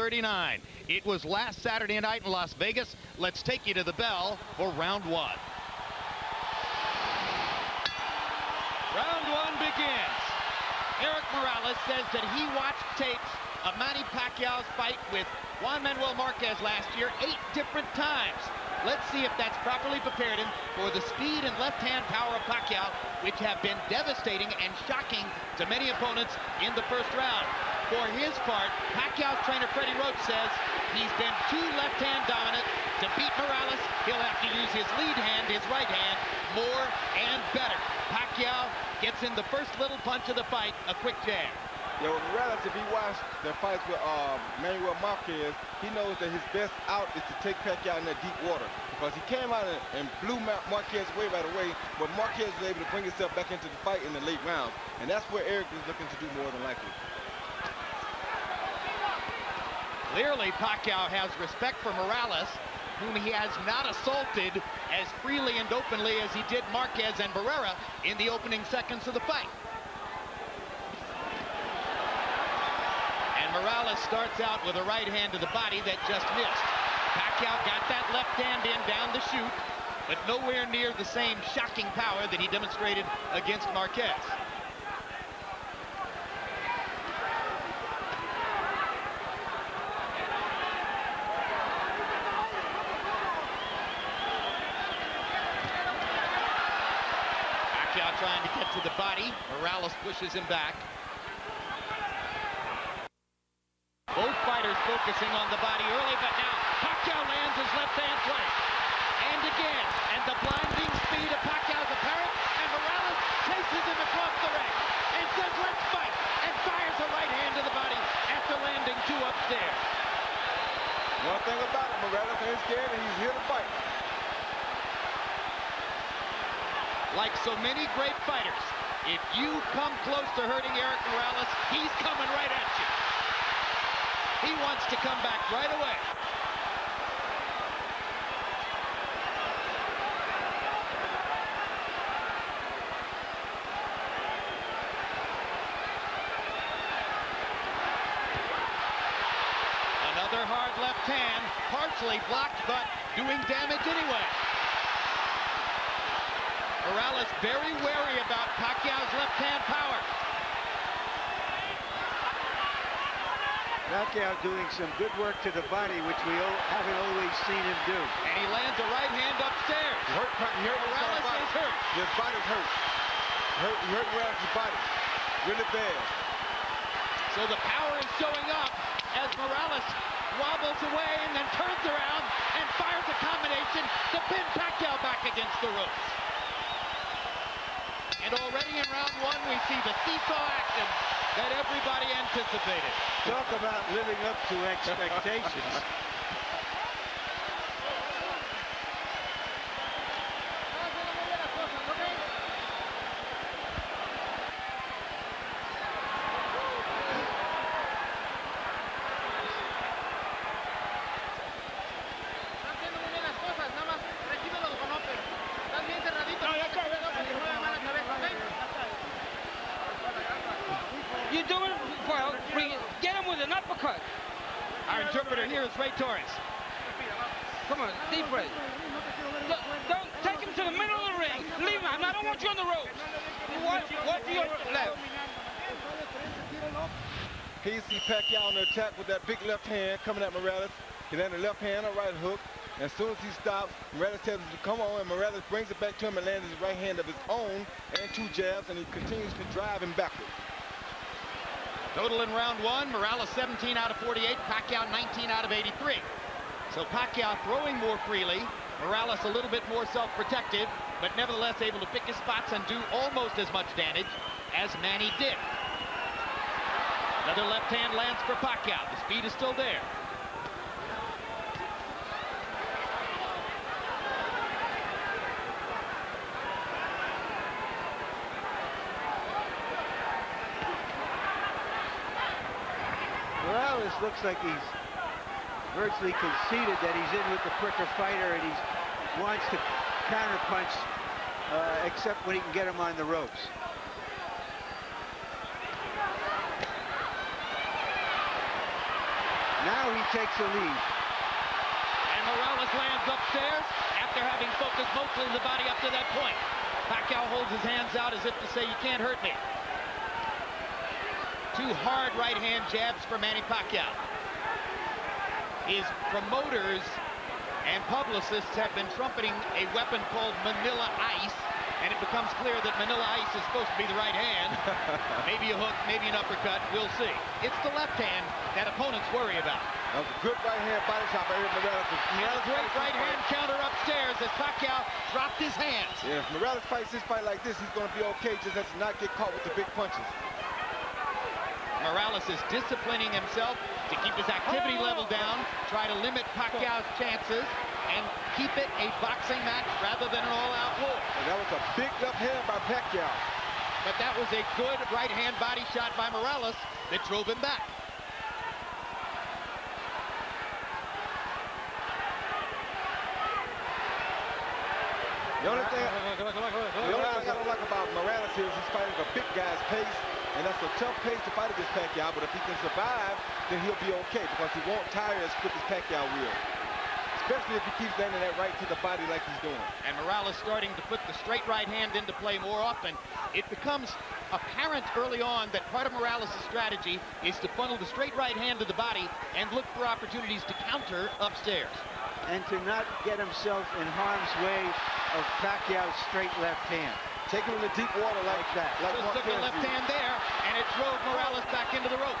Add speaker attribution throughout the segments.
Speaker 1: 39. It was last Saturday night in Las Vegas. Let's take you to the bell for round one. Round one begins. Eric Morales says that he watched tapes of Manny Pacquiao's fight with Juan Manuel Marquez last year 8 different times. Let's see if that's properly prepared him for the speed and left-hand power of Pacquiao, which have been devastating and shocking to many opponents in the first round. For his part, Pacquiao's trainer Freddie Roach says he's been too left-hand dominant. To beat Morales, he'll have to use his lead hand, his right hand, more and better. Pacquiao gets in the first little punch of the fight, a quick jab.
Speaker 2: Yeah, well, Morales, if he watched the fights with Manuel Marquez, he knows that his best out is to take Pacquiao in that deep water. Because he came out and blew Marquez away right away, but Marquez was able to bring himself back into the fight in the late rounds. And that's where Eric is looking to do more than likely.
Speaker 1: Clearly, Pacquiao has respect for Morales, whom he has not assaulted as freely and openly as he did Marquez and Barrera in the opening seconds of the fight. And Morales starts out with a right hand to the body that just missed. Pacquiao got that left hand in down the chute, but nowhere near the same shocking power that he demonstrated against Marquez. Trying to get to the body. Morales pushes him back. Both fighters focusing on the body early, but now Pacquiao lands his left-hand play. And again, and the blinding speed of Pacquiao's apparent, and Morales chases him across the ring and says, "Let's fight," and fires a right hand to the body after landing 2 upstairs.
Speaker 2: One thing about it, Morales ain't scared and he's here to fight.
Speaker 1: Like so many great fighters, if you come close to hurting Eric Morales, he's coming right at you. He wants to come back right away. Another hard left hand, partially blocked, but doing damage anyway. Morales very wary about Pacquiao's left-hand power.
Speaker 3: Pacquiao doing some good work to the body, which we haven't always seen him do.
Speaker 1: And he lands a right hand upstairs. Morales is hurt.
Speaker 2: His body's hurt. He hurt Morales' body really bad.
Speaker 1: So the power is showing up as Morales wobbles away and then turns around and fires a combination to pin Pacquiao back against the ropes. And already in round one, we see the seesaw action that everybody anticipated.
Speaker 3: Talk about living up to expectations.
Speaker 1: Our interpreter here is Ray Torres.
Speaker 4: Come on, deep breath. Don't take him to the middle of the ring. Leave him. I don't want you on the ropes. Watch to your left.
Speaker 2: He see Pacquiao on the attack with that big left hand coming at Morales. He landed a left hand, a right hook. And as soon as he stops, Morales tells him to come on, and Morales brings it back to him and lands his right hand of his own and 2 jabs, and he continues to drive him backwards.
Speaker 1: Total in round one, Morales 17 out of 48, Pacquiao 19 out of 83. So Pacquiao throwing more freely, Morales a little bit more self-protective, but nevertheless able to pick his spots and do almost as much damage as Manny did. Another left hand lands for Pacquiao. The speed is still there.
Speaker 3: Morales looks like he's virtually conceded that he's in with the quicker fighter, and he wants to counterpunch, except when he can get him on the ropes. Now he takes the lead.
Speaker 1: And Morales lands upstairs after having focused mostly on the body up to that point. Pacquiao holds his hands out as if to say, you can't hurt me. 2 hard right-hand jabs for Manny Pacquiao. His promoters and publicists have been trumpeting a weapon called Manila Ice, and it becomes clear that Manila Ice is supposed to be the right hand. Maybe a hook, maybe an uppercut, we'll see. It's the left hand that opponents worry about.
Speaker 2: That was a good right-hand body shot by Eric Morales.
Speaker 1: And a great right-hand counter upstairs as Pacquiao dropped his hands.
Speaker 2: Yeah, if Morales fights this fight like this, he's going to be okay, just has to not get caught with the big punches.
Speaker 1: Morales is disciplining himself to keep his activity level down, try to limit Pacquiao's chances, and keep it a boxing match rather than an all-out war.
Speaker 2: And that was a big left hand by Pacquiao.
Speaker 1: But that was a good right-hand body shot by Morales that drove him back.
Speaker 2: The only thing I don't like about Morales here is he's fighting a big guy's pace, and that's a tough pace to fight against Pacquiao, but if he can survive, then he'll be okay, because he won't tire as quick as Pacquiao will. Especially if he keeps landing that right to the body like he's doing.
Speaker 1: And Morales starting to put the straight right hand into play more often. It becomes apparent early on that part of Morales' strategy is to funnel the straight right hand to the body and look for opportunities to counter upstairs.
Speaker 3: And to not get himself in harm's way of Pacquiao's straight left hand.
Speaker 2: Take him in the deep water like that. Like
Speaker 1: Just took the left hand there, and it drove Morales back into the ropes.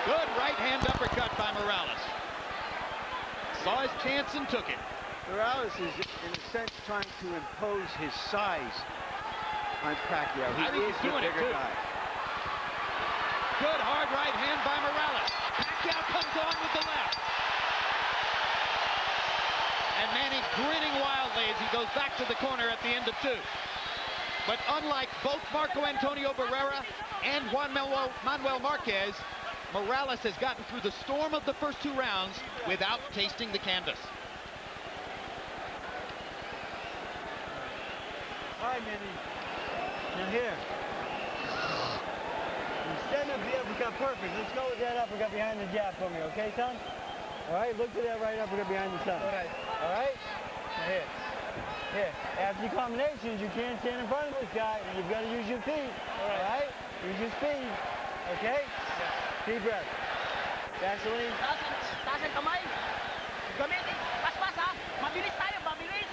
Speaker 1: Good right hand uppercut by Morales. Saw his chance and took it.
Speaker 3: Morales is, in a sense, trying to impose his size on Pacquiao.
Speaker 1: I think
Speaker 3: He is
Speaker 1: he's
Speaker 3: the
Speaker 1: doing it,
Speaker 3: bigger
Speaker 1: too.
Speaker 3: guy.
Speaker 1: Good hard right hand by Morales. Pacquiao comes on with the left. And Manny grinning wildly as he goes back to the corner at the end of 2. But unlike both Marco Antonio Barrera and Juan Manuel Marquez, Morales has gotten through the storm of the first 2 rounds without tasting the canvas.
Speaker 5: All right, Manny. Now here. Instead of the uppercut perfect, let's go with that uppercut behind the jab for me, okay, son? All right, look to that right uppercut behind the son. All right. All right? Now here. Here. After the combinations, you can't stand in front of this guy. You've got to use your feet. All right? Use your speed. Okay? Deep breath. Gasoline.
Speaker 6: Taas ang kamay. Gamitin. Pas-pas ha. Mabilis tayo, mabilis.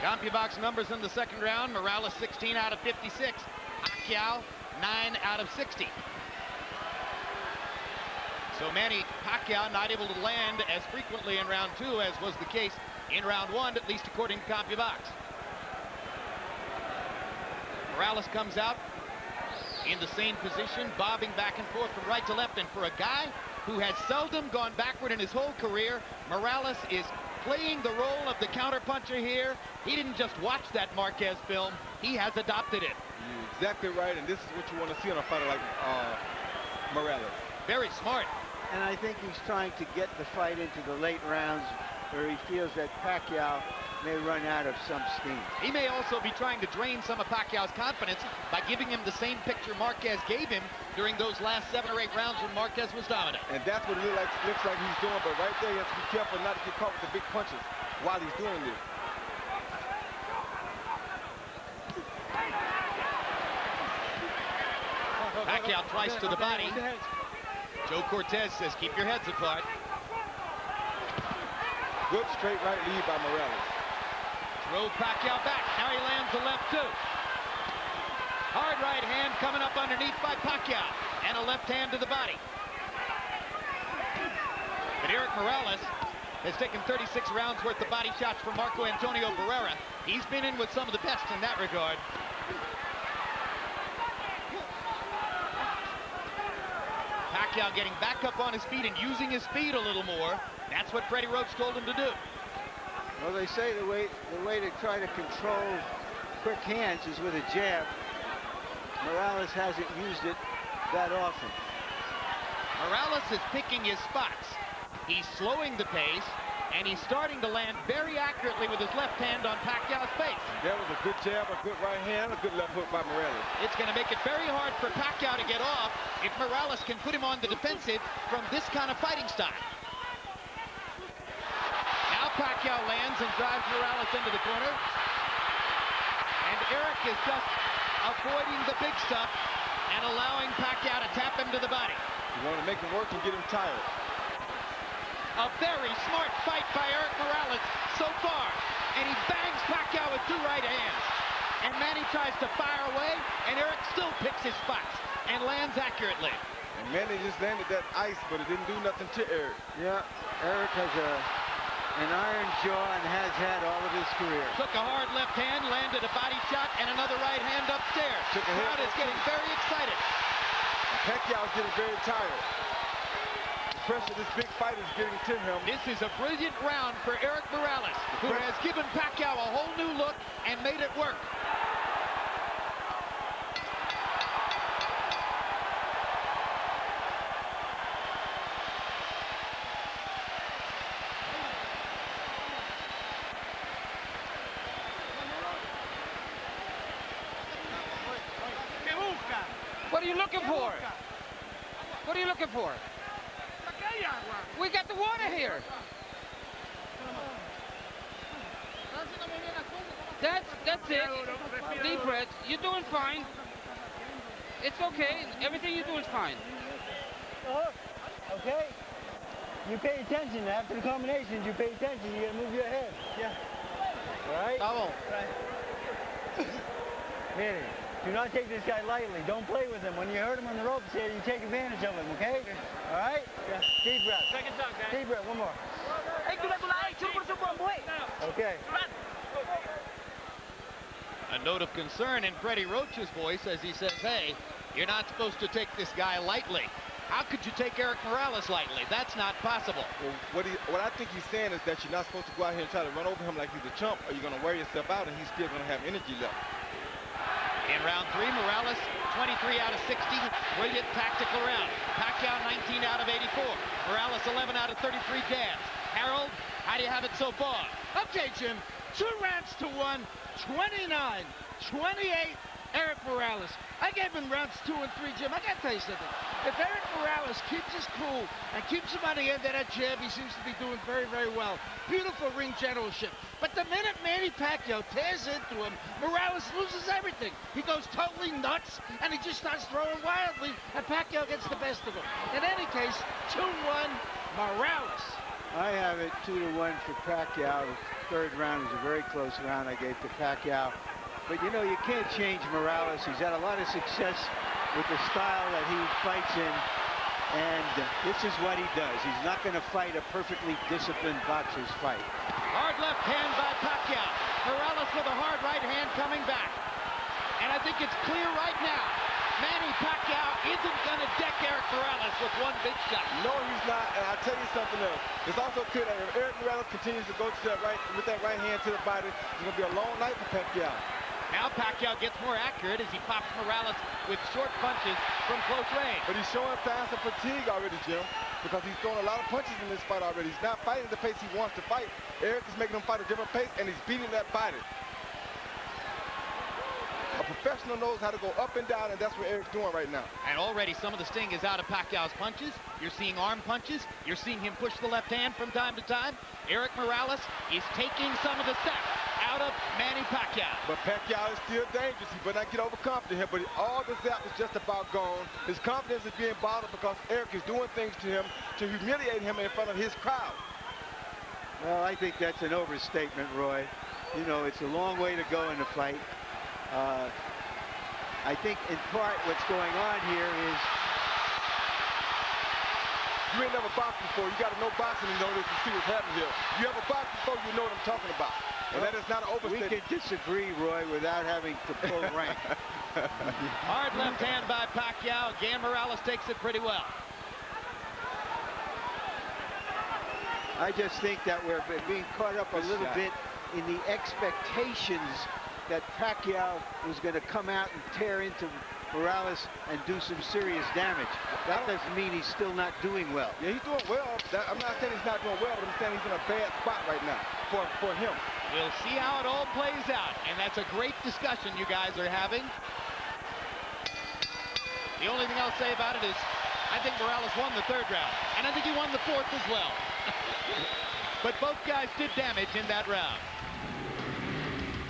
Speaker 1: CompuBox numbers in the second round. Morales 16 out of 56. Pacquiao 9 out of 60. So Manny Pacquiao not able to land as frequently in round 2 as was the case in round 1, at least according to CompuBox. Morales comes out in the same position, bobbing back and forth from right to left. And for a guy who has seldom gone backward in his whole career, Morales is playing the role of the counterpuncher here. He didn't just watch that Marquez film, he has adopted it.
Speaker 2: You're exactly right, and this is what you want to see on a fighter like Morales.
Speaker 1: Very smart.
Speaker 3: And I think he's trying to get the fight into the late rounds where he feels that Pacquiao may run out of some steam.
Speaker 1: He may also be trying to drain some of Pacquiao's confidence by giving him the same picture Marquez gave him during those last 7 or 8 rounds when Marquez was dominant.
Speaker 2: And that's what it looks like he's doing, but right there, he has to be careful not to get caught with the big punches while he's doing this.
Speaker 1: Pacquiao twice to the body. Joe Cortez says, keep your heads apart.
Speaker 2: Good straight right lead by Morales.
Speaker 1: Drove Pacquiao back. Now he lands the left too. Hard right hand coming up underneath by Pacquiao. And a left hand to the body. But Eric Morales has taken 36 rounds worth of body shots from Marco Antonio Barrera. He's been in with some of the best in that regard. Pacquiao getting back up on his feet and using his speed a little more. That's what Freddie Roach told him to do.
Speaker 3: Well, they say the way to try to control quick hands is with a jab. Morales hasn't used it that often.
Speaker 1: Morales is picking his spots. He's slowing the pace, and he's starting to land very accurately with his left hand on Pacquiao's face.
Speaker 2: That was a good jab, a good right hand, a good left hook by Morales.
Speaker 1: It's going to make it very hard for Pacquiao to get off if Morales can put him on the defensive from this kind of fighting style. Now Pacquiao lands and drives Morales into the corner. And Eric is just avoiding the big stuff and allowing Pacquiao to tap him to the body.
Speaker 2: You want to make him work and get him tired.
Speaker 1: A very smart fight by Eric Morales so far. And he bangs Pacquiao with 2 right hands. And Manny tries to fire away, and Eric still picks his spots and lands accurately.
Speaker 2: And Manny just landed that ice, but it didn't do nothing to Eric.
Speaker 3: Yeah, Eric has an iron jaw and has had all of his career.
Speaker 1: Took a hard left hand, landed a body shot, and another right hand upstairs.
Speaker 2: Took a
Speaker 1: Crowd
Speaker 2: hit.
Speaker 1: is getting very excited.
Speaker 2: Pacquiao's getting very tired. The pressure of this big fight is getting to him.
Speaker 1: This is a brilliant round for Eric Morales, who has given Pacquiao a whole new look and made it work.
Speaker 4: What are you looking for? What are you looking for? We got the water here. That's it. Deep breath. You're doing fine. It's okay. Everything you're doing is fine.
Speaker 5: Okay? You pay attention. After the combinations, you pay attention. You gotta move your head. Yeah. All right? Manny, do not take this guy lightly. Don't play with him. When you hurt him on the ropes here, you take advantage of him, okay? All right? Yeah. Deep breath.
Speaker 6: Second time, guys.
Speaker 5: Deep breath. One more.
Speaker 6: Hey,
Speaker 5: Okay.
Speaker 1: A note of concern in Freddie Roach's voice as he says, hey, you're not supposed to take this guy lightly. How could you take Eric Morales lightly? That's not possible.
Speaker 2: Well, what I think he's saying is that you're not supposed to go out here and try to run over him like he's a chump, or you're going to wear yourself out and he's still going to have energy left.
Speaker 1: In round 3, Morales, 23 out of 60. Brilliant tactical round. Pacquiao, 19 out of 84. Morales, 11 out of 33 jabs. Harold, how do you have it so far?
Speaker 7: Okay, Jim, 2 rounds to 1, 29, 28, Eric Morales. I gave him rounds 2 and 3, Jim. I got to tell you something. If Eric Morales keeps his cool and keeps him on the end of that jab, he seems to be doing very, very well. Beautiful ring generalship. But the minute Manny Pacquiao tears into him, Morales loses everything. He goes totally nuts, and he just starts throwing wildly, and Pacquiao gets the best of him. In any case, 2-1, Morales.
Speaker 3: I have it 2-1 for Pacquiao. The third round is a very close round I gave to Pacquiao. But you know, you can't change Morales. He's had a lot of success with the style that he fights in. And this is what he does. He's not going to fight a perfectly disciplined boxer's fight.
Speaker 1: Hard left hand by Pacquiao. Morales with a hard right hand coming back. And I think it's clear right now, Manny Pacquiao isn't going to deck Eric Morales with one big shot.
Speaker 2: No, he's not. And I'll tell you something else. It's also clear that if Eric Morales continues to go to that with that right hand to the body, it's going to be a long night for Pacquiao.
Speaker 1: Now Pacquiao gets more accurate as he pops Morales with short punches from close range.
Speaker 2: But he's showing signs of fatigue already, Jim, because he's throwing a lot of punches in this fight already. He's not fighting the pace he wants to fight. Eric is making him fight a different pace, and he's beating that body. A professional knows how to go up and down, and that's what Eric's doing right now.
Speaker 1: And already some of the sting is out of Pacquiao's punches. You're seeing arm punches. You're seeing him push the left hand from time to time. Eric Morales is taking some of the sap out of Manny Pacquiao.
Speaker 2: But Pacquiao is still dangerous. He better not get overconfident here, but all the zap is just about gone. His confidence is being bottled because Eric is doing things to him to humiliate him in front of his crowd.
Speaker 3: Well, I think that's an overstatement, Roy. You know, it's a long way to go in the fight. I think in part what's going on here is
Speaker 2: you ain't never boxed before. You got to know boxing to know this and see what's happening here. You ever boxed before, you know what I'm talking about. And that is not an overstatement.
Speaker 3: We can disagree, Roy, without having to pull rank.
Speaker 1: Hard left hand by Pacquiao. Again, Morales takes it pretty well.
Speaker 3: I just think that we're being caught up a little bit in the expectations that Pacquiao was going to come out and tear into Morales and do some serious damage. That doesn't mean he's still not doing well.
Speaker 2: Yeah, he's doing well. I'm not saying he's not doing well, but I'm saying he's in a bad spot right now for him.
Speaker 1: We'll see how it all plays out, and that's a great discussion you guys are having. The only thing I'll say about it is I think Morales won the 3rd round, and I think he won the 4th as well. But both guys did damage in that round.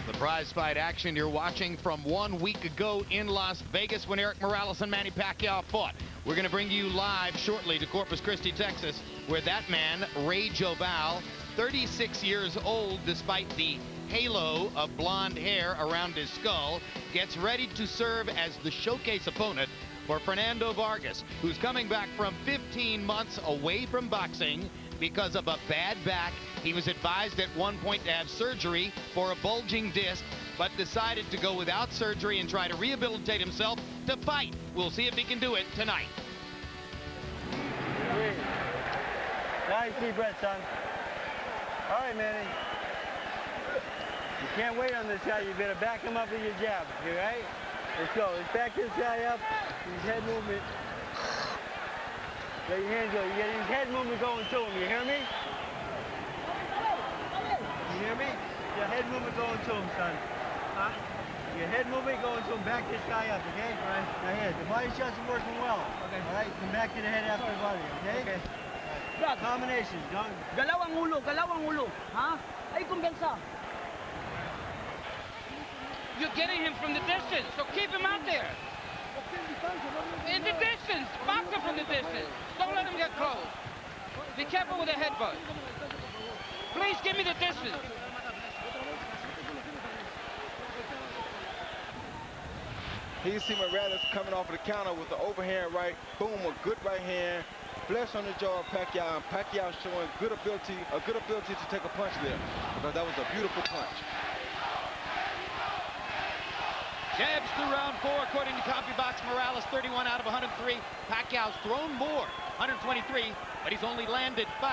Speaker 1: The prize fight action you're watching from 1 week ago in Las Vegas when Eric Morales and Manny Pacquiao fought. We're going to bring you live shortly to Corpus Christi, Texas, where that man, Ray Joval, 36 years old despite the halo of blonde hair around his skull, gets ready to serve as the showcase opponent for Fernando Vargas, who's coming back from 15 months away from boxing because of a bad back. He was advised at one point to have surgery for a bulging disc, but decided to go without surgery and try to rehabilitate himself to fight. We'll see if he can do it tonight.
Speaker 5: Nice deep breath, son. All right, Manny. You can't wait on this guy. You better back him up with your jab. You all right? Let's go. Let's back this guy up. His head movement. Let your hands go. You get his head movement going to him. You hear me? You hear me? Your head movement going to him, son. Huh? Your head movement going to him. Back this guy up, okay? All right. Now here, the body shots are working well. Okay. All right. Come back to the head after the body, okay? Okay. Right. Combinations. Don't.
Speaker 6: Galaw ang ulo, ha? Ay, kumbensa.
Speaker 4: You're getting him from the distance, so keep him out there. In the distance. Box him from the distance. Don't let him get close. Be careful with the headbutt. Please give me the distance.
Speaker 2: Here you see Morales coming off of the counter with the overhand right. Boom, a good right hand. Flesh on the jaw of Pacquiao. And Pacquiao showing a good ability to take a punch there. Because that was a beautiful punch.
Speaker 1: Jabs through round 4, according to CompuBox. Morales 31 out of 103. Pacquiao's thrown more, 123, but he's only landed 5.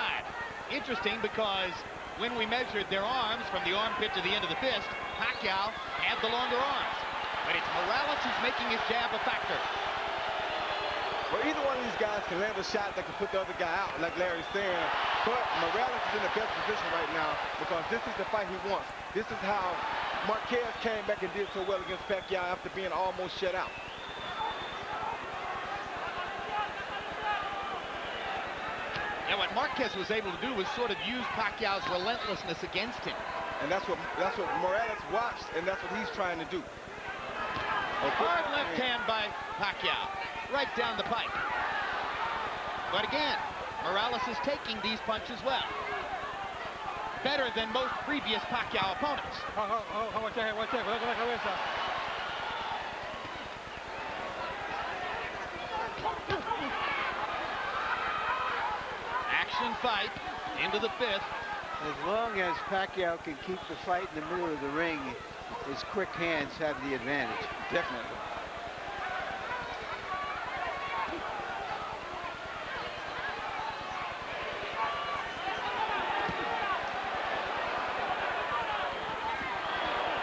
Speaker 1: Interesting because when we measured their arms from the armpit to the end of the fist, Pacquiao had the longer arms. But it's Morales who's making his jab a factor.
Speaker 2: Well, either one of these guys can land a shot that can put the other guy out, like Larry's saying. But Morales is in the best position right now because this is the fight he wants. This is how Marquez came back and did so well against Pacquiao after being almost shut out.
Speaker 1: And what Marquez was able to do was sort of use Pacquiao's relentlessness against him.
Speaker 2: And that's what Morales watched, and that's what he's trying to do.
Speaker 1: A hard left hand by Pacquiao, right down the pipe. But again, Morales is taking these punches well. Better than most previous Pacquiao opponents. Action fight into the 5th.
Speaker 3: As long as Pacquiao can keep the fight in the middle of the ring, his quick hands have the advantage.
Speaker 2: Definitely.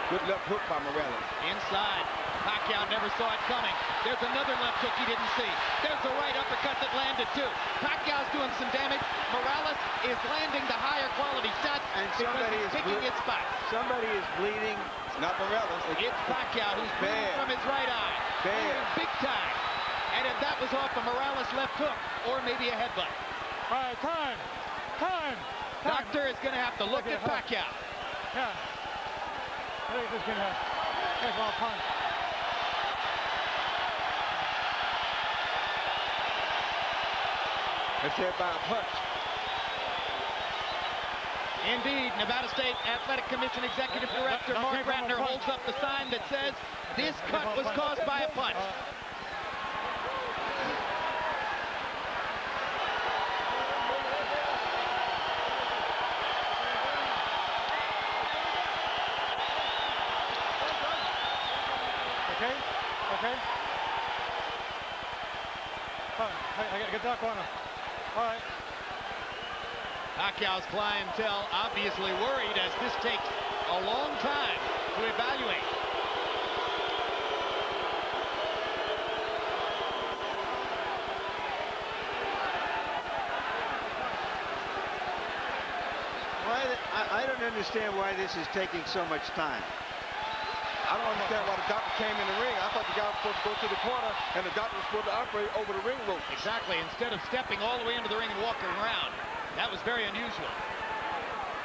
Speaker 2: Good left hook by Morales.
Speaker 1: Inside. Pacquiao never saw it coming. There's another left hook he didn't see. There's a right uppercut that landed too. Pacquiao's doing some damage. Morales is landing the higher quality shots
Speaker 3: And
Speaker 1: because
Speaker 3: somebody
Speaker 1: he's
Speaker 3: is
Speaker 1: picking his spots.
Speaker 3: Somebody is bleeding.
Speaker 2: It's not Morales.
Speaker 1: It's Pacquiao who's bleeding from his right eye.
Speaker 2: Bad.
Speaker 1: Big time. And if that was off a Morales left hook or maybe a headbutt.
Speaker 7: All right, time.
Speaker 1: Doctor is going to have to look at Pacquiao.
Speaker 7: Yeah. I think this can have a punch.
Speaker 2: It's hit by a punch.
Speaker 1: Indeed, Nevada State Athletic Commission Executive Director Mark Ratner holds up the sign that says this cut was caused by a punch.
Speaker 7: Okay. I gotta get that corner. All right.
Speaker 1: Pacquiao's clientele obviously worried as this takes a long time to evaluate.
Speaker 3: I don't understand why this is taking so much time.
Speaker 2: I don't understand why the doctor came in the ring. I thought the guy was supposed to go to the corner, and the doctor was supposed to operate over the ring rope.
Speaker 1: Exactly, instead of stepping all the way into the ring and walking around. That was very unusual.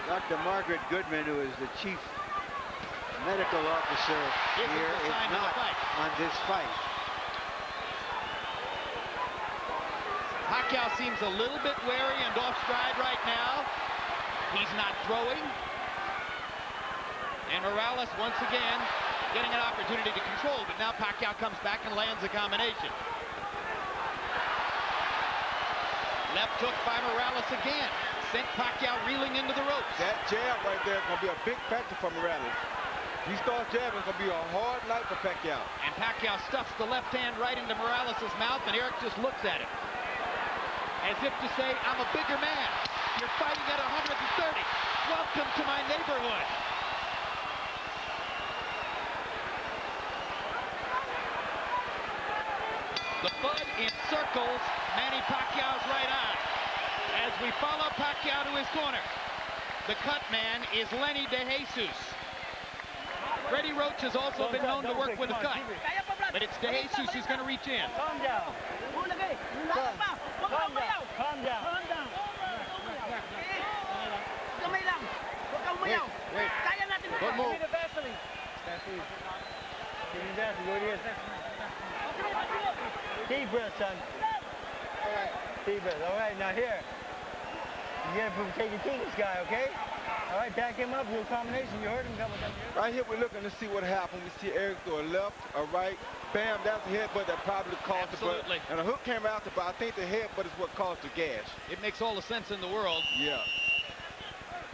Speaker 3: Dr. Margaret Goodman, who is the chief medical officer here, is not on this fight.
Speaker 1: Pacquiao seems a little bit wary and off stride right now. He's not throwing. And Morales, once again, getting an opportunity to control, but now Pacquiao comes back and lands a combination. Left hook by Morales again. Sent Pacquiao reeling into the ropes.
Speaker 2: That jab right there is going to be a big factor for Morales. He starts jabbing, it's going to be a hard night for Pacquiao.
Speaker 1: And Pacquiao stuffs the left hand right into Morales' mouth, and Eric just looks at him. As if to say, I'm a bigger man. You're fighting at 130. Welcome to my neighborhood. The Bud encircles Manny Pacquiao's right eye. As we follow Pacquiao to his corner, the cut man is Lenny DeJesus. Freddie Roach has also been known to work with a cut, but it's DeJesus who's going to reach in.
Speaker 5: Calm down. Calm down. Calm down.
Speaker 2: Don't move.
Speaker 5: Give me the Vaseline. Vaseline. Give me Vaseline. Go ahead. Deep breath, son. All right. Deep breath. All right, now here. You get it from taking this guy, okay? All right, back him up, do a combination. You heard him come with them.
Speaker 2: Right here, we're looking to see what happened. We see Eric throw a left, a right. Bam, that's a headbutt that probably caused
Speaker 1: Absolutely.
Speaker 2: the butt. And a hook came after, but I think the headbutt is what caused the gash.
Speaker 1: It makes all the sense in the world.
Speaker 2: Yeah.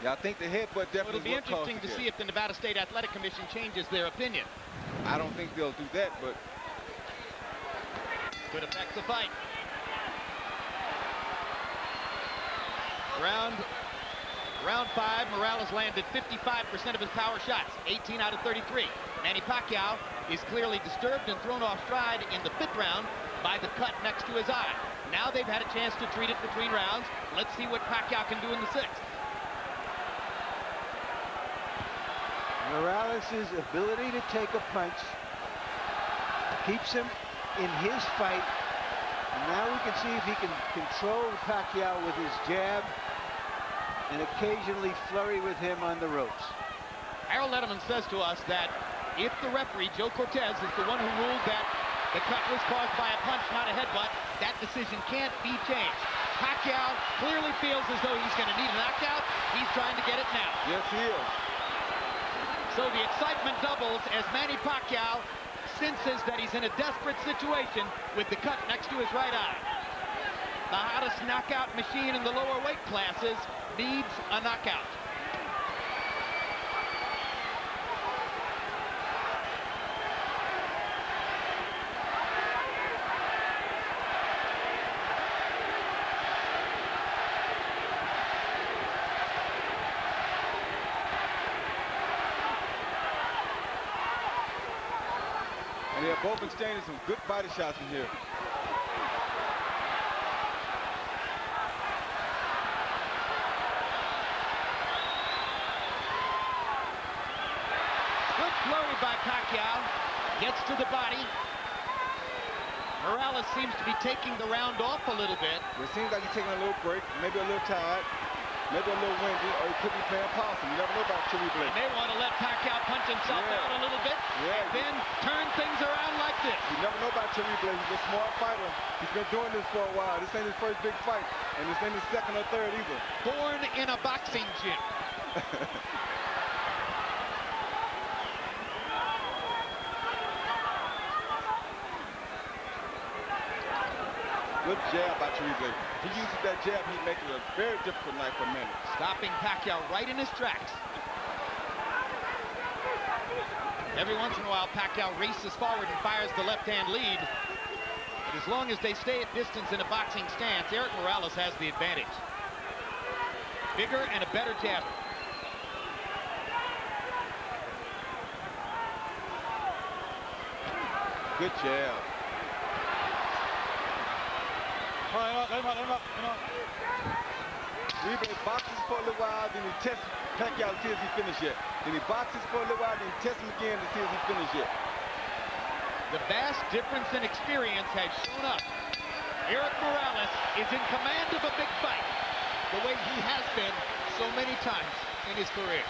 Speaker 2: Yeah, I think the headbutt
Speaker 1: It'll
Speaker 2: definitely
Speaker 1: be
Speaker 2: is what caused
Speaker 1: interesting
Speaker 2: the
Speaker 1: to
Speaker 2: gash.
Speaker 1: see if the Nevada State Athletic Commission changes their opinion.
Speaker 2: I don't think they'll do that, but
Speaker 1: Could affect the fight. Round 5, Morales landed 55% of his power shots, 18 out of 33. Manny Pacquiao is clearly disturbed and thrown off stride in the 5th round by the cut next to his eye. Now they've had a chance to treat it between rounds. Let's see what Pacquiao can do in the 6th.
Speaker 3: Morales' ability to take a punch keeps him in his fight. And now we can see if he can control Pacquiao with his jab and occasionally flurry with him on the ropes.
Speaker 1: Harold Edelman says to us that if the referee, Joe Cortez, is the one who ruled that the cut was caused by a punch, not a headbutt, that decision can't be changed. Pacquiao clearly feels as though he's going to need a knockout. He's trying to get it now.
Speaker 2: yes, he is.
Speaker 1: So the excitement doubles as Manny Pacquiao senses that he's in a desperate situation with the cut next to his right eye. The hottest knockout machine in the lower weight classes needs a knockout.
Speaker 2: And they have both exchanged some good body shots in here.
Speaker 1: Good flurry by Pacquiao. Gets to the body. Morales seems to be taking the round off a little bit.
Speaker 2: It seems like he's taking a little break, maybe a little tired, maybe a little windy, or he could be playing possum. You never know about Chewy Blake.
Speaker 1: They want to let Pacquiao punch himself out a little bit, and then turn things around like this.
Speaker 2: You never know about Chewy Blake. He's a smart fighter. He's been doing this for a while. This ain't his first big fight, and this ain't his second or third either.
Speaker 1: Born in a boxing gym.
Speaker 2: Good jab by Chewy Blake. If he uses that jab, he'd make it a very difficult night for Manny.
Speaker 1: Stopping Pacquiao right in his tracks. Every once in a while, Pacquiao races forward and fires the left-hand lead. But as long as they stay at distance in a boxing stance, Eric Morales has the advantage. Bigger and a better jabber.
Speaker 2: Good jab. Uribe boxes for a little while, then he tests Pacquiao to see if he finished yet. Then he boxes for a little while, then he tests him again to see if he finished yet.
Speaker 1: The vast difference in experience has shown up. Eric Morales is in command of a big fight, the way he has been so many times in his career.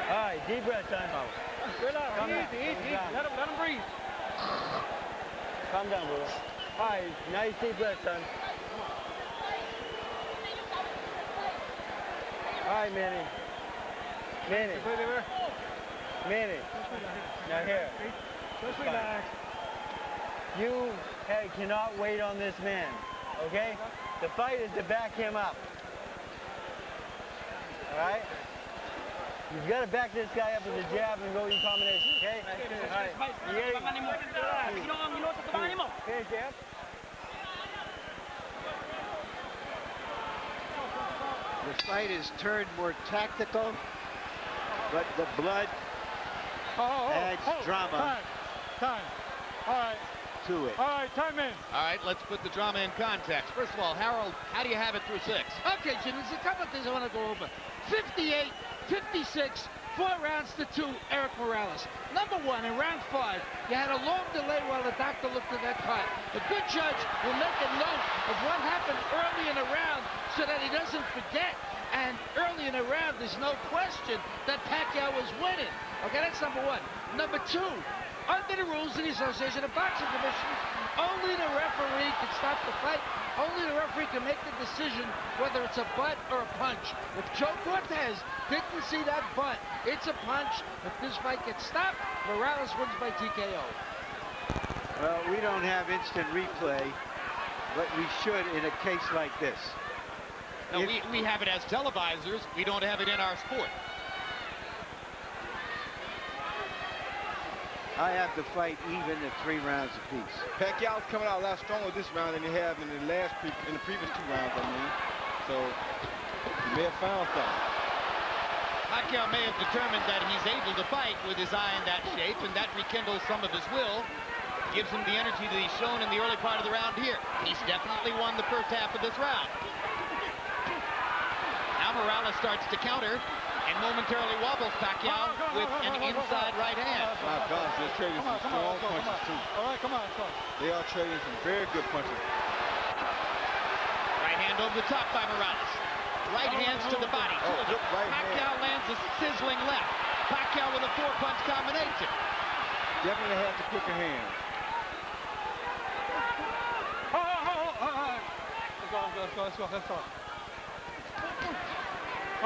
Speaker 5: All right, deep breath, son. Calm down.
Speaker 4: Easy. Let him breathe.
Speaker 5: Calm down, brother. All right, nice deep breath, son. All right, Manny. Manny. Now here. Just relax. You cannot wait on this man, okay? The fight is to back him up. All right? You've got to back this guy up with a jab and go in combination, okay? All right. Okay, jab. The fight is turned more tactical, but the blood adds drama
Speaker 7: Time. All right.
Speaker 5: to it.
Speaker 7: All right, time in.
Speaker 1: All right, let's put the drama in context. First of all, Harold, how do you have it through 6?
Speaker 7: Okay, Jim, there's a couple of things I want to go over. 58, 56, 4 rounds to 2, Eric Morales. Number 1, in round 5, you had a long delay while the doctor looked at that card. The good judge will make a note of what happened early in the round so that he doesn't forget. And early in the round, there's no question that Pacquiao was winning. Okay, that's number 1. Number 2, under the rules of the Association of Boxing Commissions, only the referee can stop the fight. Only the referee can make the decision whether it's a butt or a punch. If Joe Cortez didn't see that butt, it's a punch. If this fight gets stopped, Morales wins by TKO.
Speaker 3: Well, we don't have instant replay, but we should in a case like this.
Speaker 1: No, we have it as televisors. We don't have it in our sport.
Speaker 3: I have the fight even at 3 rounds apiece.
Speaker 2: Pacquiao's coming out a lot stronger this round than he have in the previous 2 rounds, I mean. So he may have found something.
Speaker 1: Pacquiao may have determined that he's able to fight with his eye in that shape, and that rekindles some of his will, gives him the energy that he's shown in the early part of the round here. He's definitely won the first half of this round. Now Morales starts to counter and momentarily wobbles Pacquiao with an inside right hand.
Speaker 2: My gosh, they're trading some strong punches too.
Speaker 7: All right, come on.
Speaker 2: They are trading some very good punches.
Speaker 1: Right hand over the top by Morales. Right hands to the body.
Speaker 2: Good right
Speaker 1: Pacquiao
Speaker 2: hand.
Speaker 1: lands a sizzling left. Pacquiao with a 4-punch combination.
Speaker 2: Definitely has the quicker hands.
Speaker 7: Let's go.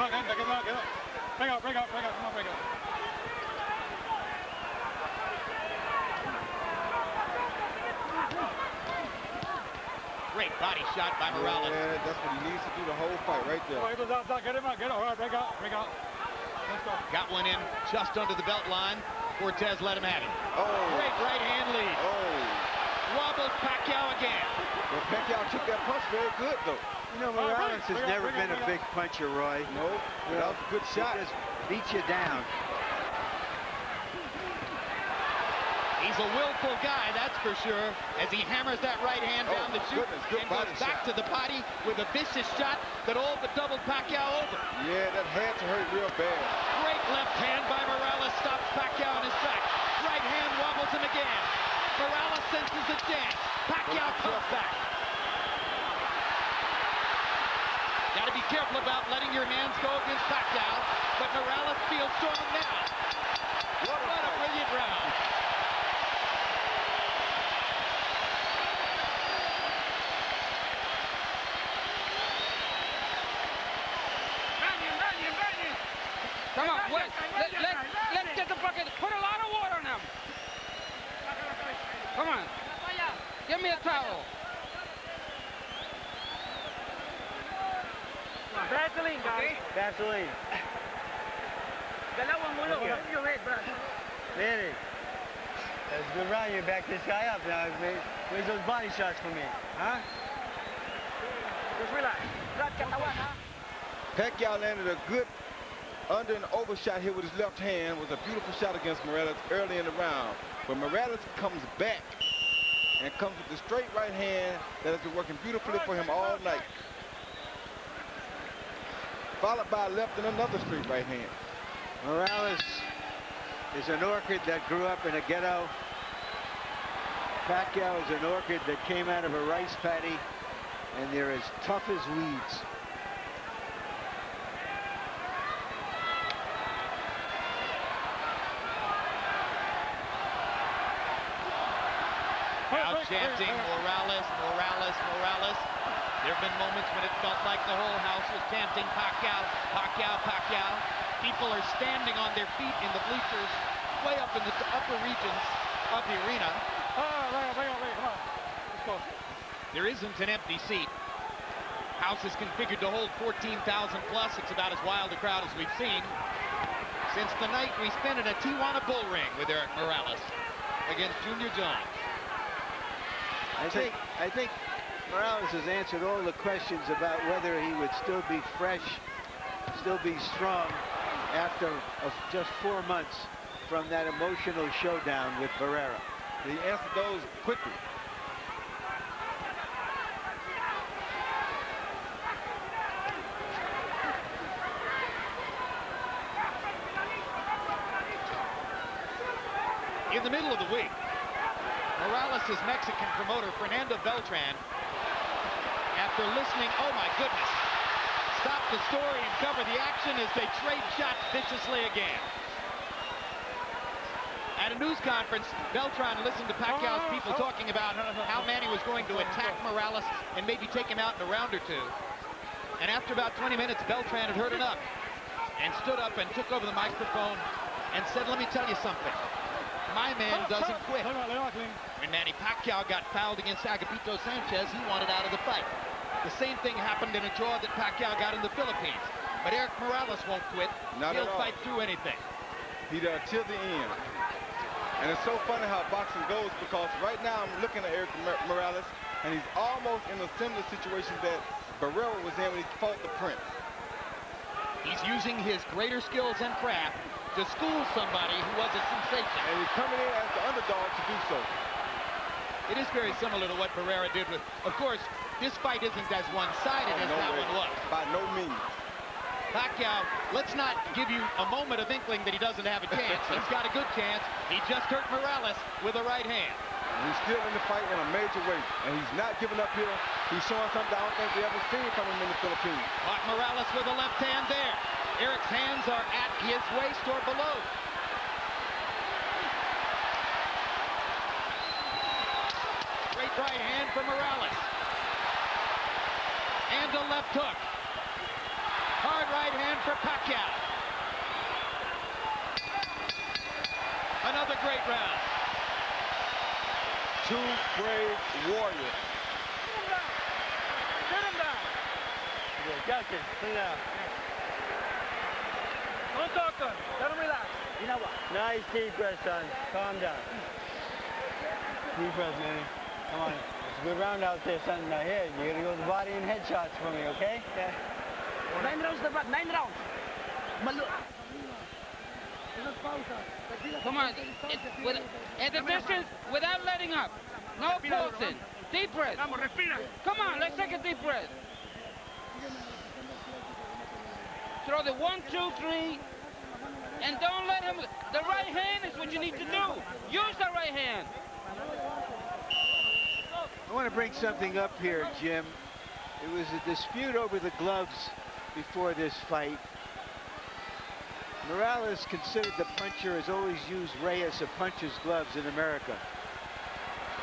Speaker 7: Come on, get up. Bring up. Come on, bring up.
Speaker 1: Great body shot by Morales.
Speaker 2: Yeah, that's what he needs to do the whole fight right there.
Speaker 7: Get him out. All right, bring out. Let's go.
Speaker 1: Got one in just under the belt line. Cortez let him have it.
Speaker 2: Oh.
Speaker 1: Great right hand lead.
Speaker 2: Oh.
Speaker 1: Wobbles Pacquiao again.
Speaker 2: Well, Pacquiao took that punch very good, though.
Speaker 3: You know, Morales has never been a big puncher, Roy.
Speaker 2: No, that was a good shot.
Speaker 3: He just beats you down.
Speaker 1: He's a willful guy, that's for sure, as he hammers that right hand down the chute
Speaker 2: Good
Speaker 1: and goes back to the body with a vicious shot that all but doubled Pacquiao over.
Speaker 2: Yeah, that had to hurt real bad.
Speaker 1: Great left hand by Morales stops Pacquiao in his tracks. Right hand wobbles him again. Morales senses a chance. Pacquiao comes back. Got to be careful about letting your hands go against Pacquiao, but Morales feels strong now. What a brilliant round.
Speaker 4: Come on, wait. Let's get the bucket. Put a lot of water on him. Come on. Give me a towel.
Speaker 6: Vaseline, guys.
Speaker 5: Vaseline.
Speaker 6: Dalawang ulo.
Speaker 5: Okay.
Speaker 6: Your head, brad.
Speaker 5: Manny. That's a good round. You back this guy up now. Where's those body shots for me? Huh?
Speaker 6: Just relax. Brad, katawan, ha?
Speaker 2: Pacquiao landed a good under and overshot here with his left hand. Was a beautiful shot against Morales early in the round. But Morales comes back and comes with the straight right hand that has been working beautifully for him all night. Followed by a left and another straight right hand.
Speaker 3: Morales is an orchid that grew up in a ghetto. Pacquiao is an orchid that came out of a rice paddy, and they're as tough as weeds.
Speaker 1: Now chanting Morales, Morales, Morales. There have been moments when it felt like the whole house was chanting Pacquiao, Pacquiao, Pacquiao. People are standing on their feet in the bleachers, way up in the upper regions of the arena. There isn't an empty seat. House is configured to hold 14,000 plus. It's about as wild a crowd as we've seen since the night we spent in a Tijuana bull ring with Eric Morales against Junior John.
Speaker 3: I think Morales has answered all the questions about whether he would still be fresh, still be strong after just 4 months from that emotional showdown with Barrera.
Speaker 2: He answered those quickly.
Speaker 1: In the middle of the week, Morales' Mexican promoter, Fernando Beltran, after listening, oh my goodness, stop the story and cover the action as they trade shots viciously again. At a news conference, Beltran listened to Pacquiao's people talking about how Manny was going to attack Morales and maybe take him out in a round or two. And after about 20 minutes, Beltran had heard enough and stood up and took over the microphone and said, let me tell you something. My man doesn't quit. When Manny Pacquiao got fouled against Agapito Sanchez, he wanted out of the fight. The same thing happened in a draw that Pacquiao got in the Philippines. But Eric Morales won't quit. He'll fight through anything.
Speaker 2: He does till the end. And it's so funny how boxing goes, because right now I'm looking at Eric Morales, and he's almost in a similar situation that Barrera was in when he fought the Prince.
Speaker 1: He's using his greater skills and craft to school somebody who was a sensation.
Speaker 2: And he's coming in as the underdog to do so.
Speaker 1: It is very similar to what Barrera did with, of course, this fight isn't as one-sided as that one was.
Speaker 2: By no means.
Speaker 1: Pacquiao, let's not give you a moment of inkling that he doesn't have a chance. He's got a good chance. He just hurt Morales with a right hand.
Speaker 2: He's still in the fight in a major way, and he's not giving up here. He's showing something I don't think we ever seen from him in the Philippines.
Speaker 1: Caught Morales with a left hand there. Eric's hands are at his waist or below. Straight right hand for Morales. And a left hook. Hard right hand for Pacquiao. Another great round.
Speaker 2: Two brave warriors.
Speaker 5: Sit him down. Okay, Justin, sit down. Don't talk to him. Let him relax.
Speaker 6: You know what?
Speaker 5: Nice deep breath, son. Calm down. Deep breath, Manny. Come on. It's a good round out there, son. Now here, you're gonna go to the body and headshots for me, okay? Yeah.
Speaker 6: 9 rounds, the 9 rounds.
Speaker 4: Come on. At the distance, without letting up. No pulsing. Deep breath. Come on, let's take a deep breath. Throw the 1, 2, 3. And don't let him. The right hand is what you need to do. Use the right hand.
Speaker 3: I want to bring something up here, Jim. It was a dispute over the gloves before this fight. Morales considered the puncher has always used Reyes, a puncher's gloves in America.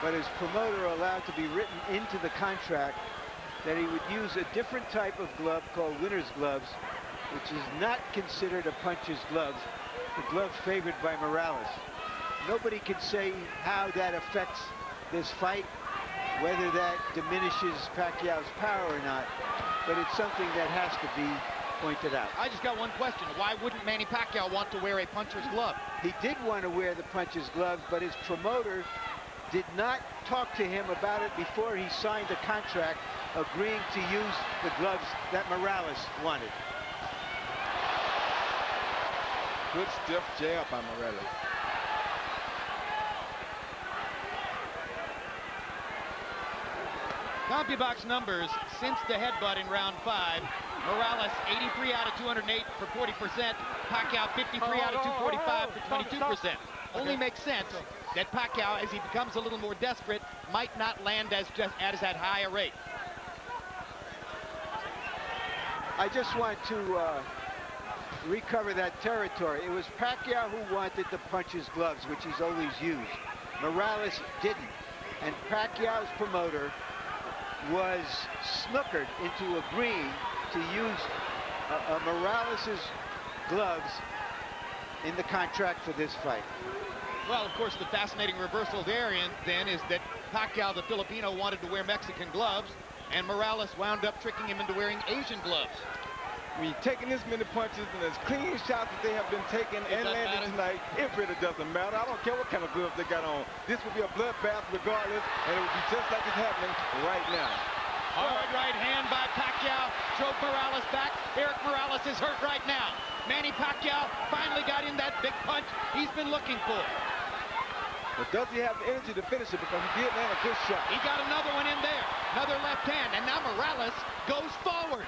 Speaker 3: But his promoter allowed to be written into the contract that he would use a different type of glove called winner's gloves, which is not considered a puncher's gloves, the glove favored by Morales. Nobody can say how that affects this fight, whether that diminishes Pacquiao's power or not, but it's something that has to be pointed out.
Speaker 1: I just got one question. Why wouldn't Manny Pacquiao want to wear a puncher's glove?
Speaker 3: He did want to wear the puncher's glove, but his promoter did not talk to him about it before he signed the contract, agreeing to use the gloves that Morales wanted.
Speaker 2: good stiff jab by Morales.
Speaker 1: CompuBox numbers since the headbutt in round 5. Morales 83 out of 208 for 40%. Pacquiao 53 out of 245 for 22%. Only makes sense that Pacquiao, as he becomes a little more desperate, might not land at as that high a rate.
Speaker 3: I just want to recover that territory. It was Pacquiao who wanted to punch his gloves, which he's always used. Morales didn't. And Pacquiao's promoter was snookered into agreeing to use Morales' gloves in the contract for this fight.
Speaker 1: Well, of course, the fascinating reversal there then is that Pacquiao, the Filipino, wanted to wear Mexican gloves, and Morales wound up tricking him into wearing Asian gloves.
Speaker 2: When you're taking this many punches and as clean shots that they have been taking and landing tonight, it really doesn't matter. I don't care what kind of gloves they got on. This will be a bloodbath regardless, and it will be just like it's happening right now.
Speaker 1: Hard right hand by Pacquiao drove Morales back. Eric Morales is hurt right now. Manny Pacquiao finally got in that big punch he's been looking for.
Speaker 2: But does he have the energy to finish it? Because he did land a good shot.
Speaker 1: He got another one in there. Another left hand, and now Morales goes forward.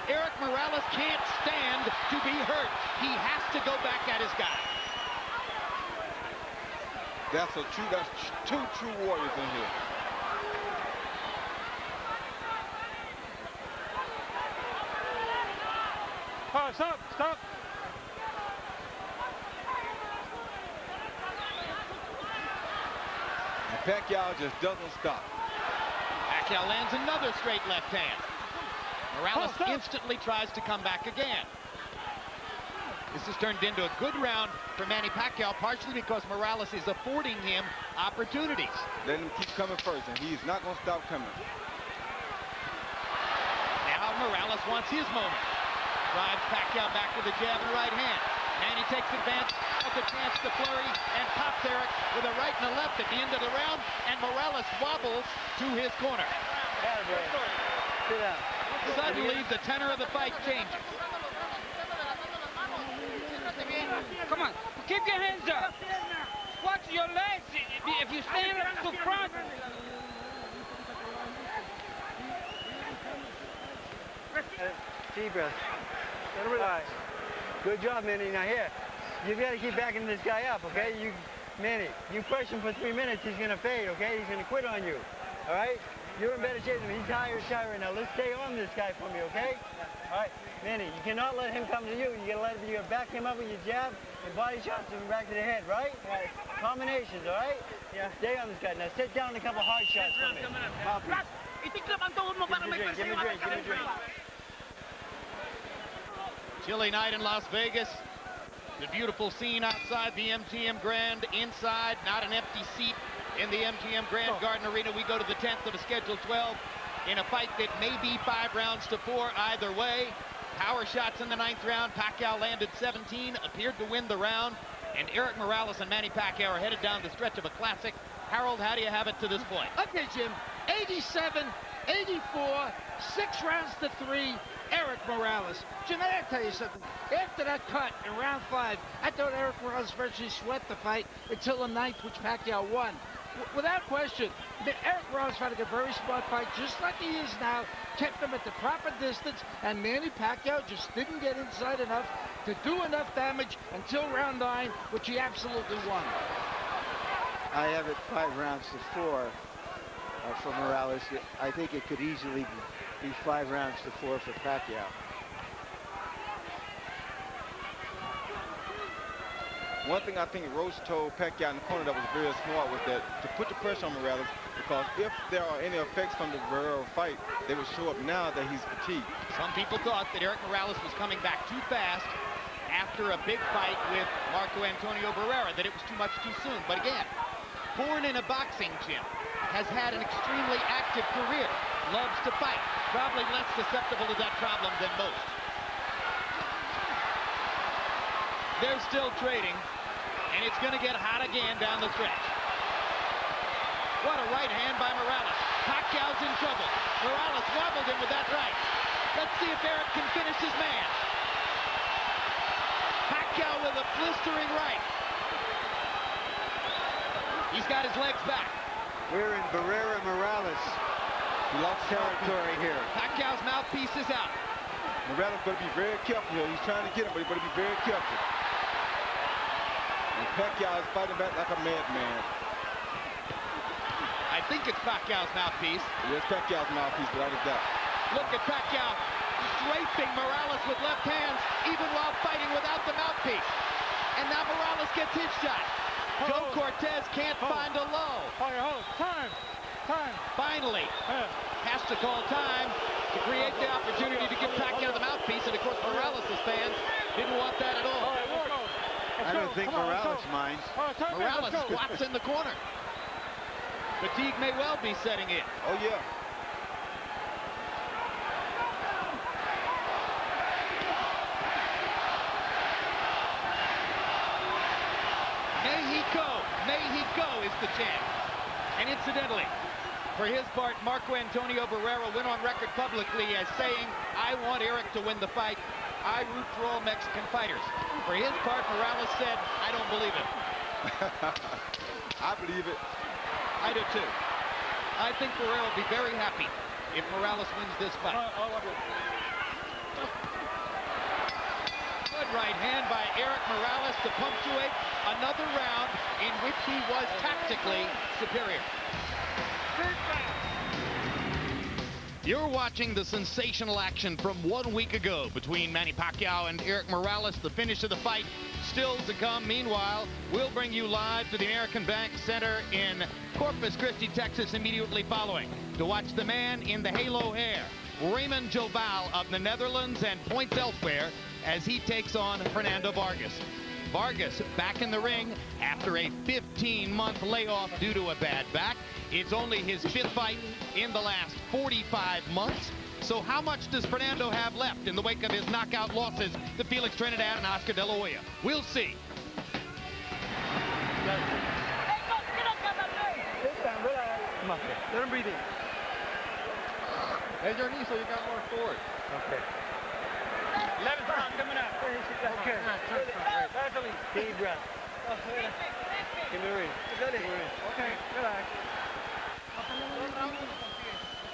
Speaker 1: Eric Morales can't stand to be hurt. He has to go back at his guy.
Speaker 2: That's two true warriors in here.
Speaker 5: Oh, stop, stop.
Speaker 2: And Pacquiao just doesn't stop.
Speaker 1: Pacquiao lands another straight left hand. Morales instantly tries to come back again. This has turned into a good round for Manny Pacquiao, partially because Morales is affording him opportunities.
Speaker 2: Let him keep coming first, and he's not going to stop coming.
Speaker 1: Now Morales wants his moment. Drives Pacquiao back with a jab and right hand. Manny takes advantage of the chance to flurry and pops Eric with a right and a left at the end of the round, and Morales wobbles to his corner.
Speaker 5: Sit down.
Speaker 1: Suddenly, the tenor of the fight changes.
Speaker 4: Come on, keep your hands up. Watch your legs. If you stand up to front.
Speaker 5: Deep breath. All right. Good job, Manny. Now here, you've got to keep backing this guy up, okay? Manny, you push him for 3 minutes, he's going to fade, okay? He's going to quit on you, all right? You're in better shape than him. He's higher right now. Let's stay on this guy for me, okay? All right, Manny, you cannot let him come to you. You gotta back him up with your jab and body shots and back to the head, right? Right. Combinations, all right? Yeah. Stay on this guy. Now sit down and a couple hard shots for me. Give me a drink.
Speaker 1: Chilly night in Las Vegas. The beautiful scene outside the MGM Grand. Inside, not an empty seat in the MGM Grand Garden Arena. We go to the 10th of a scheduled 12 in a fight that may be 5 rounds to 4 either way. Power shots in the 9th round. Pacquiao landed 17, appeared to win the round. And Eric Morales and Manny Pacquiao are headed down the stretch of a classic. Harold, how do you have it to this point?
Speaker 7: Okay, Jim. 87, 84, 6 rounds to 3. Eric Morales. Jim, I gotta tell you something. After that cut in round 5, I thought Eric Morales virtually swept the fight until the 9th, which Pacquiao won. Without question, Eric Morales fighting a very smart fight, just like he is now, kept him at the proper distance, and Manny Pacquiao just didn't get inside enough to do enough damage until round 9, which he absolutely won.
Speaker 3: I have it 5 rounds to 4 for Morales. I think it could easily be 5 rounds to 4 for Pacquiao.
Speaker 2: One thing I think Roach told Pacquiao in the corner that was very smart was that to put the pressure on Morales, because if there are any effects from the Guerrero fight, they would show up now that he's fatigued.
Speaker 1: Some people thought that Eric Morales was coming back too fast after a big fight with Marco Antonio Barrera, that it was too much too soon. But again, born in a boxing gym, has had an extremely active career, loves to fight, probably less susceptible to that problem than most. They're still trading, and it's going to get hot again down the stretch. What a right hand by Morales. Pacquiao's in trouble. Morales wobbled him with that right. Let's see if Eric can finish his man. Pacquiao Pacquiao with a blistering right. He's got his legs back.
Speaker 3: We're in Barrera Morales
Speaker 2: He lost
Speaker 3: territory here.
Speaker 1: Pacquiao's mouthpiece is out.
Speaker 2: Morales better be very careful here. He's trying to get him, but he better be very careful. And Pacquiao is fighting back like a madman.
Speaker 1: I think it's Pacquiao's mouthpiece.
Speaker 2: It is Pacquiao's mouthpiece, without a doubt.
Speaker 1: Look at Pacquiao draping Morales with left hands, even while fighting without the mouthpiece. And now Morales gets his shot. Joe Cortez can't find a low.
Speaker 5: Time.
Speaker 1: Finally, has to call time to create the opportunity to give Pacquiao the mouthpiece. And of course, Morales' fans didn't want that at all.
Speaker 3: I don't think Morales minds.
Speaker 1: Morales squats in the corner. Fatigue may well be setting in.
Speaker 2: Oh, yeah.
Speaker 1: May he go is the chant. And incidentally, for his part, Marco Antonio Barrera went on record publicly as saying, I want Eric to win the fight. I root for all Mexican fighters. For his part, Morales said, I don't believe it.
Speaker 2: I believe it.
Speaker 1: I do too. I think Barrera will be very happy if Morales wins this fight. Good right hand by Eric Morales to punctuate another round in which he was tactically superior. You're watching the sensational action from 1 week ago between Manny Pacquiao and Eric Morales. The finish of the fight still to come. Meanwhile, we'll bring you live to the American Bank Center in Corpus Christi, Texas, immediately following to watch the man in the halo hair, Raymond Jobal of the Netherlands, and points elsewhere as he takes on Fernando Vargas. Vargas back in the ring after a 15-month layoff due to a bad back. It's only his 5th fight in the last 45 months. So how much does Fernando have left in the wake of his knockout losses to Felix Trinidad and Oscar De La Hoya? We'll see.
Speaker 5: Come on, let him breathe in.
Speaker 2: Bend your knee so you got more forward.
Speaker 5: Okay. 11 round coming up. Okay. Deep breath. Give me a ring. Okay, relax.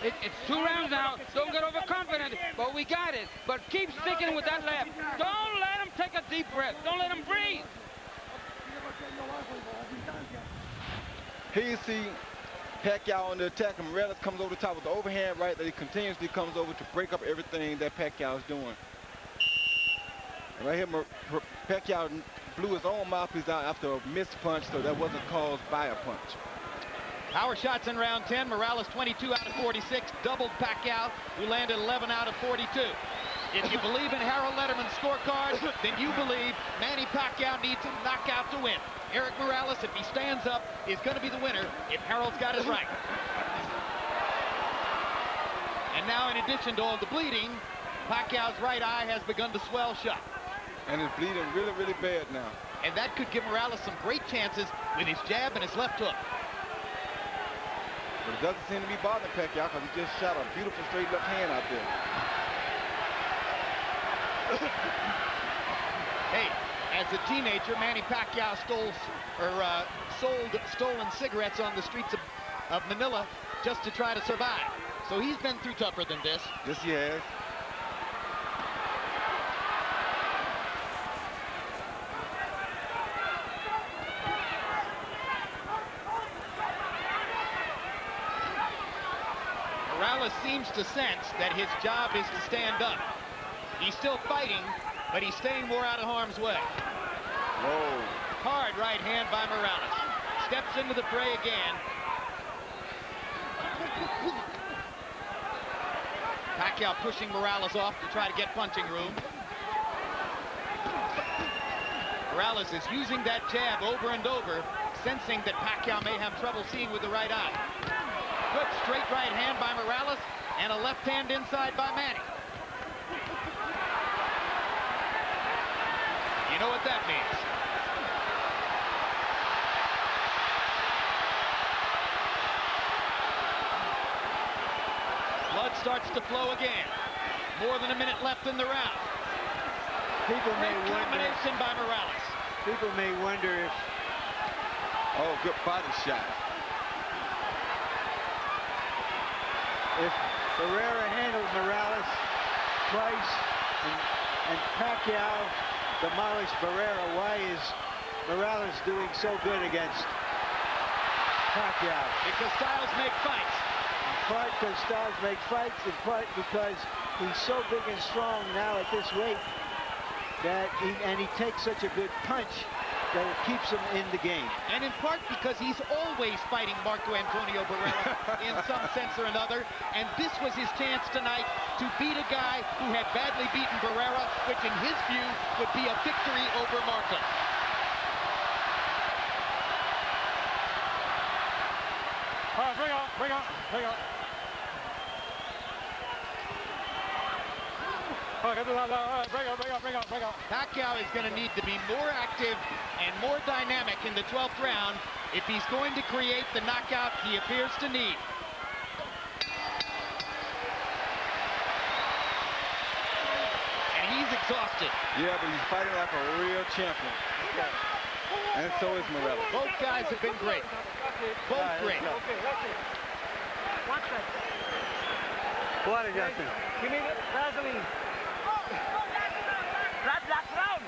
Speaker 4: It's 2 rounds now. Don't get overconfident, but we got it. But keep sticking with that left. Don't let him take a deep breath. Don't let him breathe.
Speaker 2: Here you see Pacquiao on the attack, and Morales comes over the top with the overhand right that he continuously comes over to break up everything that Pacquiao is doing. And right here, Pacquiao blew his own mouthpiece out after a missed punch, so that wasn't caused by a punch.
Speaker 1: Power shots in round 10. Morales 22 out of 46, doubled Pacquiao, who landed 11 out of 42. If you believe in Harold Letterman's scorecard, then you believe Manny Pacquiao needs a knockout to win. Eric Morales, if he stands up, is going to be the winner if Harold's got his right. And now, in addition to all the bleeding, Pacquiao's right eye has begun to swell shut.
Speaker 2: And it's bleeding really, really bad now.
Speaker 1: And that could give Morales some great chances with his jab and his left hook.
Speaker 2: But it doesn't seem to be bothering Pacquiao because he just shot a beautiful straight left hand out there.
Speaker 1: Hey, as a teenager, Manny Pacquiao sold stolen cigarettes on the streets of Manila just to try to survive. So he's been through tougher than this.
Speaker 2: Yes, he has.
Speaker 1: Morales seems to sense that his job is to stand up. He's still fighting, but he's staying more out of harm's way.
Speaker 2: Whoa.
Speaker 1: Hard right hand by Morales. Steps into the fray again. Pacquiao pushing Morales off to try to get punching room. Morales is using that jab over and over, sensing that Pacquiao may have trouble seeing with the right eye. Good straight right hand by Morales and a left hand inside by Manny. You know what that means. Blood starts to flow again. More than a minute left in the round.
Speaker 3: People may
Speaker 1: Great
Speaker 3: wonder.
Speaker 1: combination by Morales.
Speaker 3: People may wonder if
Speaker 2: Oh, good body shot.
Speaker 3: Barrera handled Morales twice and Pacquiao demolished Barrera. Why is Morales doing so good against Pacquiao?
Speaker 1: Because styles make fights.
Speaker 3: In part because styles make fights, in part because he's so big and strong now at this weight that he takes such a good punch that it keeps him in the game.
Speaker 1: And in part because he's always fighting Marco Antonio Barrera in some sense or another. And this was his chance tonight to beat a guy who had badly beaten Barrera, which in his view would be a victory over Marco.
Speaker 5: All right, bring on. All right, bring on.
Speaker 1: Pacquiao is going to need to be more active and more dynamic in the 12th round if he's going to create the knockout he appears to need. And he's exhausted.
Speaker 2: Yeah, but he's fighting like a real champion. And so is Morales.
Speaker 1: Both guys have been great. Both great.
Speaker 3: What adjustment?
Speaker 5: Give me the Vaseline.
Speaker 6: Last round.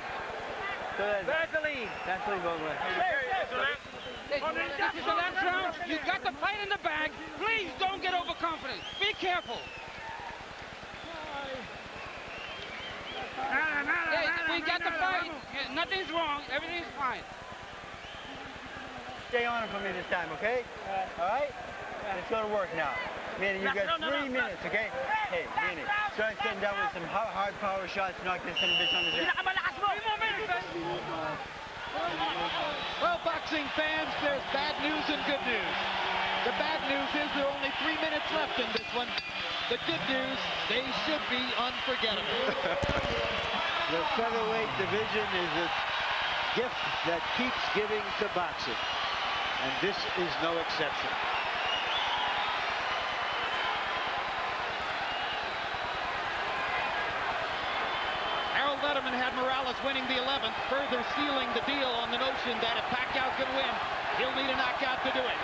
Speaker 5: Vaseline. Vaseline going away.
Speaker 4: This is the last round. You got the fight in the bag. Please don't get overconfident. Be careful. We got the fight. Yeah, nothing's wrong. Everything's fine.
Speaker 5: Stay on it for me this time, okay? All right? Let's go to work now. Manny, you got 3 minutes, okay? Hey, Manny, start sitting down with some hard power shots, knock this bitch on the ground.
Speaker 6: Pinakamalakas mo.
Speaker 1: Well, boxing fans, there's bad news and good news. The bad news is there are only 3 minutes left in this one. The good news, they should be unforgettable.
Speaker 3: The featherweight division is a gift that keeps giving to boxing. And this is no exception.
Speaker 1: Harold Letterman had Morales winning the 11th, further sealing the deal on the notion that if Pacquiao can win, he'll need a knockout to do it.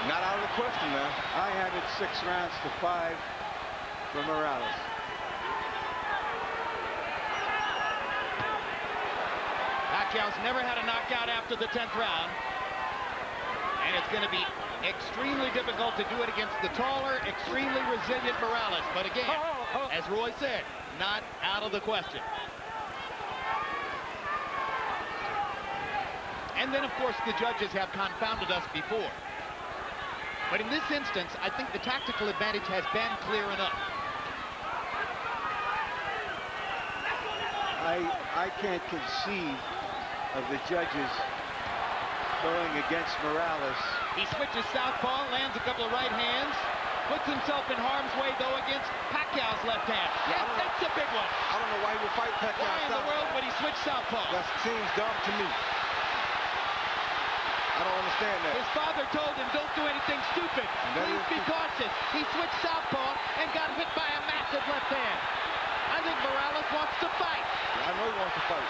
Speaker 2: Not out of the question, man.
Speaker 3: I have it 6 rounds to 5 for Morales.
Speaker 1: Pacquiao's never had a knockout after the 10th round. And it's going to be extremely difficult to do it against the taller, extremely resilient Morales. But again, as Roy said, not out of the question. And then, of course, the judges have confounded us before. But in this instance, I think the tactical advantage has been clear enough.
Speaker 3: I can't conceive of the judges going against Morales.
Speaker 1: He switches southpaw, lands a couple of right hands, puts himself in harm's way, though, against Pacquiao's left hand.
Speaker 2: Yeah,
Speaker 1: That's a big one.
Speaker 2: I don't know why he would fight Pacquiao.
Speaker 1: Why in the world would he switch southpaw?
Speaker 2: That seems dumb to me. I don't understand that.
Speaker 1: His father told him, don't do anything stupid.
Speaker 2: that
Speaker 1: Please
Speaker 2: is
Speaker 1: be
Speaker 2: stupid.
Speaker 1: cautious. He switched southpaw and got hit by a massive left hand. I think Morales wants to fight.
Speaker 2: I know he wants to fight.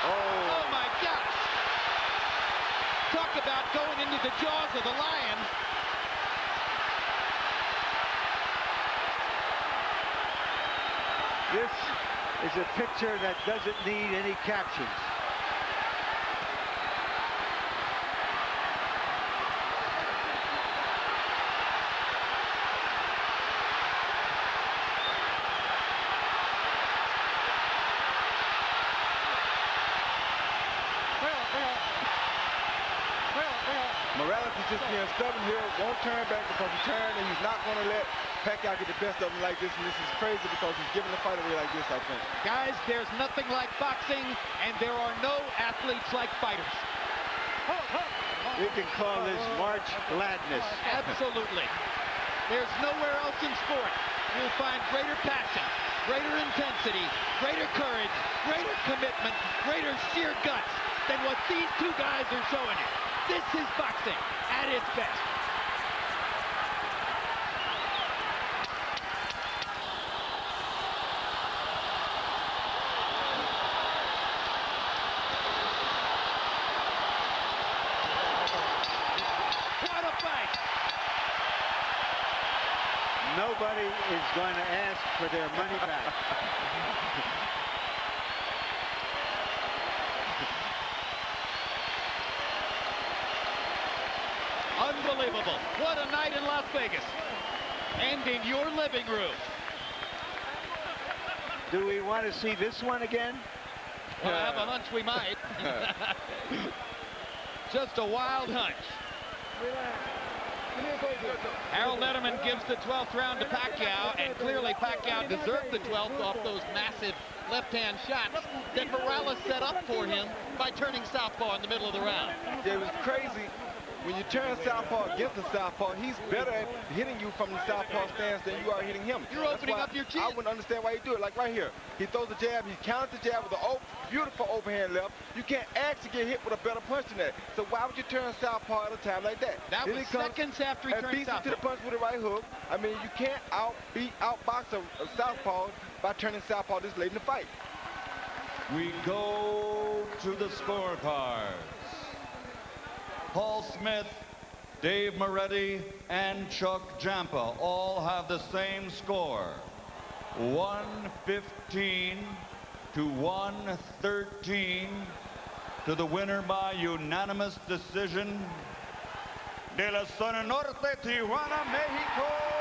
Speaker 1: Oh, my gosh. Talk about going into the jaws of the lion.
Speaker 3: This is a picture that doesn't need any captions.
Speaker 2: Morales is just being stubborn here, won't turn back because he turned, and he's not going to let Pacquiao get the best of him like this, and this is crazy because he's giving the fight away like this, I think.
Speaker 1: Guys, there's nothing like boxing, and there are no athletes like fighters.
Speaker 3: We can call this March Gladness.
Speaker 1: Absolutely. There's nowhere else in sport you'll find greater passion, greater intensity, greater courage, greater commitment, greater sheer guts than what these two guys are showing you. This is boxing at its best.
Speaker 3: nobody is going to ask for their money back.
Speaker 1: Unbelievable. What a night in Las Vegas. Ending your living room.
Speaker 3: Do we want to see this one again?
Speaker 1: Well, I have a hunch we might. Just a wild hunch. Harold Netterman gives the 12th round to Pacquiao, and clearly Pacquiao deserved the 12th off those massive left-hand shots that Morales set up for him by turning southpaw in the middle of the round.
Speaker 2: Yeah, it was crazy. When you turn southpaw against the southpaw, he's better at hitting you from the southpaw stance than you are hitting him.
Speaker 1: You're opening up your chin.
Speaker 2: I wouldn't understand why you do it. Like right here, he throws a jab, he counters the jab with a beautiful overhand left. You can't actually get hit with a better punch than that. So why would you turn southpaw at a time like that?
Speaker 1: That
Speaker 2: then
Speaker 1: was
Speaker 2: he comes
Speaker 1: seconds after he
Speaker 2: and
Speaker 1: turned
Speaker 2: beats him
Speaker 1: southpaw.
Speaker 2: to the punch with a right hook. I mean, you can't outbox a southpaw by turning southpaw this late in the fight.
Speaker 8: We go to the scorecards. Paul Smith, Dave Moretti, and Chuck Jampa all have the same score. 115 to 113 to the winner by unanimous decision. De la Zona Norte, Tijuana, Mexico.